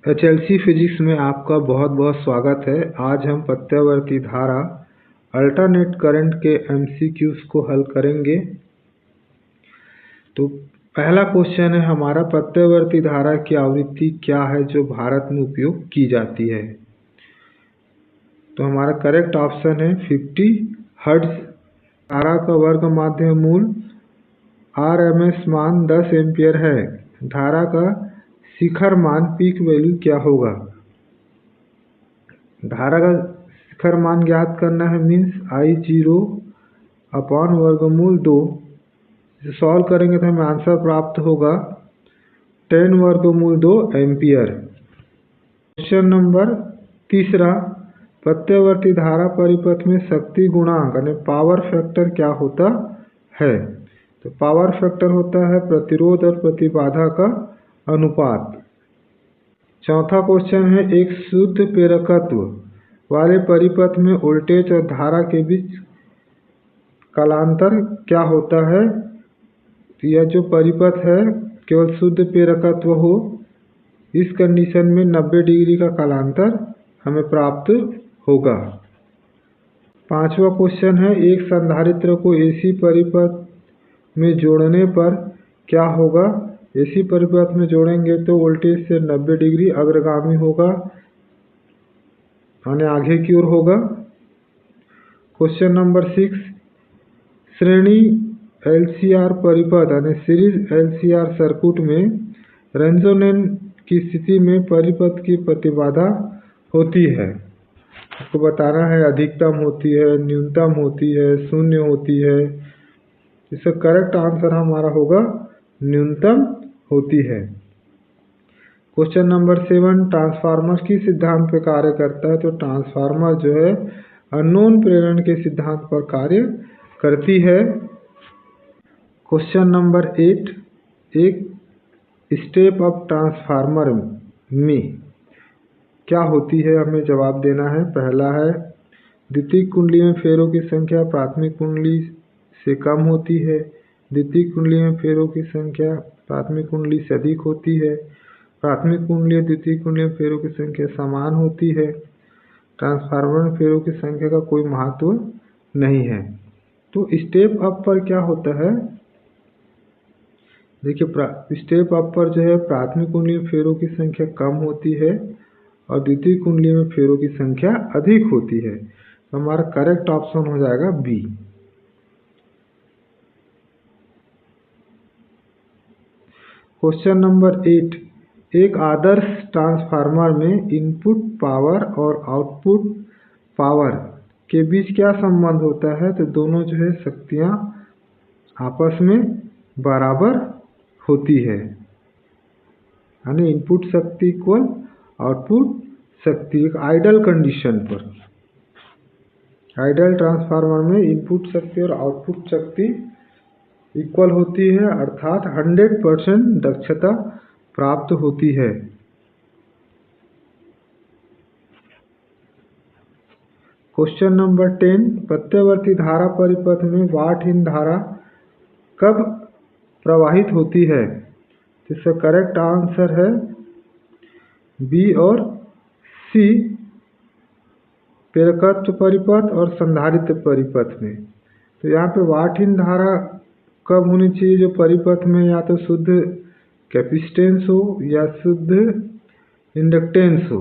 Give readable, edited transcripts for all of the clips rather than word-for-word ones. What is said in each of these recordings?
HLC physics में आपका बहुत बहुत स्वागत है। आज हम प्रत्यावर्ती धारा अल्टरनेट करंट के MCQs को हल करेंगे। तो पहला क्वेश्चन है हमारा, प्रत्यावर्ती धारा की आवृत्ति क्या है जो भारत में उपयोग की जाती है। तो हमारा करेक्ट ऑप्शन है 50 हर्ट्ज। धारा का वर्ग माध्य मूल RMS मान 10 एम्पियर है। धारा का शिखर मान पीक वैल्यू क्या होगा। धारा का शिखर मान ज्ञात करना है, मीन्स I0 अपॉन वर्गमूल 2। सॉल्व करेंगे तो हमें आंसर प्राप्त होगा 10 वर्गमूल 2 एम्पियर। क्वेश्चन नंबर तीसरा, प्रत्यावर्ती धारा परिपथ में शक्ति गुणांक यानी पावर फैक्टर क्या होता है। तो पावर फैक्टर होता है प्रतिरोध और प्रतिबाधा का अनुपात। चौथा क्वेश्चन है, एक शुद्ध प्रेरकत्व वाले परिपथ में वोल्टेज और धारा के बीच कालांतर क्या होता है। यह जो परिपथ है केवल शुद्ध प्रेरकत्व हो, इस कंडीशन में 90 डिग्री का कालांतर हमें प्राप्त होगा। पांचवा क्वेश्चन है, एक संधारित्र को AC परिपथ में जोड़ने पर क्या होगा। AC परिपथ में जोड़ेंगे तो वोल्टेज से 90 डिग्री अग्रगामी होगा, यानी आगे की ओर होगा। क्वेश्चन नंबर 6, श्रेणी LCR परिपथ यानी सीरीज LCR सर्किट में रेजोनेंस की स्थिति में परिपथ की प्रतिबाधा होती है। आपको बताना है अधिकतम होती है, न्यूनतम होती है, शून्य होती है। इसका करेक्ट आंसर हमारा होगा न्यूनतम होती है। क्वेश्चन नंबर 7, ट्रांसफार्मर किस सिद्धांत पर कार्य करता है। तो ट्रांसफार्मर जो है अननोन प्रेरण के सिद्धांत पर कार्य करती है। क्वेश्चन नंबर 8, एक स्टेप अप ट्रांसफार्मर में क्या होती है, हमें जवाब देना है। पहला है, द्वितीयक कुंडली में फेरों की संख्या प्राथमिक कुंडली से कम होती है। द्वितीयक कुंडली में फेरों की संख्या प्राथमिक कुंडली से अधिक होती है। प्राथमिक कुंडली और द्वितीयक कुंडली में फेरों की संख्या समान होती है। ट्रांसफार्मर में फेरों की संख्या का कोई महत्व नहीं है। तो स्टेप अप पर क्या होता है, देखिए स्टेप अप पर जो है प्राथमिक कुंडली में फेरों की संख्या कम होती है और द्वितीयक कुंडली में फेरों की संख्या अधिक होती है। तो हमारा करेक्ट ऑप्शन हो जाएगा बी। क्वेश्चन नंबर 8, एक आदर्श ट्रांसफार्मर में इनपुट पावर और आउटपुट पावर के बीच क्या संबंध होता है। तो दोनों जो है शक्तियाँ आपस में बराबर होती है, यानी इनपुट शक्ति इक्वल आउटपुट शक्ति। एक आइडल कंडीशन पर, आइडल ट्रांसफार्मर में इनपुट शक्ति और आउटपुट शक्ति इक्वल होती है, अर्थात 100% दक्षता प्राप्त होती है। क्वेश्चन नंबर 10, प्रत्यावर्ती धारा परिपथ में वाटहीन धारा कब प्रवाहित होती है। इसका करेक्ट आंसर है बी और सी, प्रेरकत्व परिपथ और संधारित्र परिपथ में। तो यहाँ पे वाटहीन धारा कब होनी चाहिए, जो परिपथ में या तो शुद्ध कैपेसिटेंस हो या शुद्ध इंडक्टेंस हो।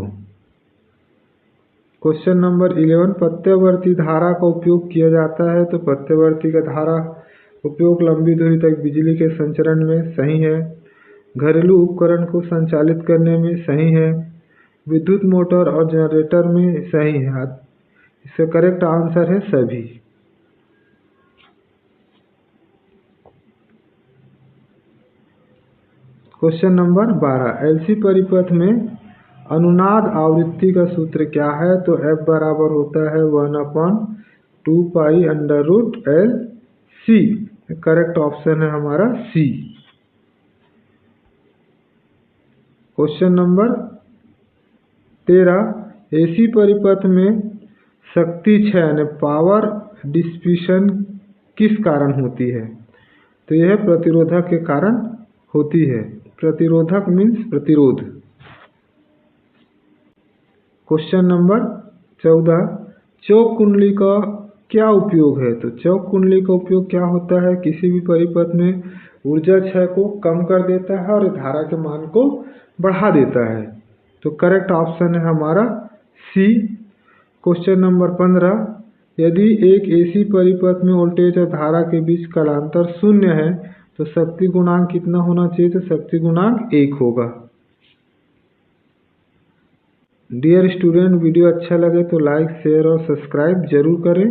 क्वेश्चन नंबर 11, प्रत्यावर्ती धारा का उपयोग किया जाता है। तो प्रत्यावर्ती का धारा उपयोग लंबी दूरी तक बिजली के संचरण में सही है, घरेलू उपकरण को संचालित करने में सही है, विद्युत मोटर और जनरेटर में सही है। इसका करेक्ट आंसर है सभी। क्वेश्चन नंबर 12, LC परिपथ में अनुनाद आवृत्ति का सूत्र क्या है। तो F बराबर होता है 1/2 पाई √LC। करेक्ट ऑप्शन है हमारा सी। क्वेश्चन नंबर 13, AC परिपथ में शक्ति क्षय यानी पावर डिसिपेशन किस कारण होती है। तो यह प्रतिरोधक के कारण होती है। प्रतिरोधक मीन्स प्रतिरोध। क्वेश्चन नंबर 14, चौक कुंडली का क्या उपयोग है? तो चौक कुंडली का उपयोग क्या होता है? किसी भी परिपथ में ऊर्जा क्षय को कम कर देता है और धारा के मान को बढ़ा देता है। तो करेक्ट ऑप्शन है हमारा सी। क्वेश्चन नंबर 15, यदि एक एसी परिपथ में वोल्टेज और धारा के बीच कालांतर 0 है तो शक्ति गुणांक कितना होना चाहिए? तो शक्ति गुणांक 1 होगा। डियर स्टूडेंट, वीडियो अच्छा लगे तो लाइक, शेयर और सब्सक्राइब जरूर करें।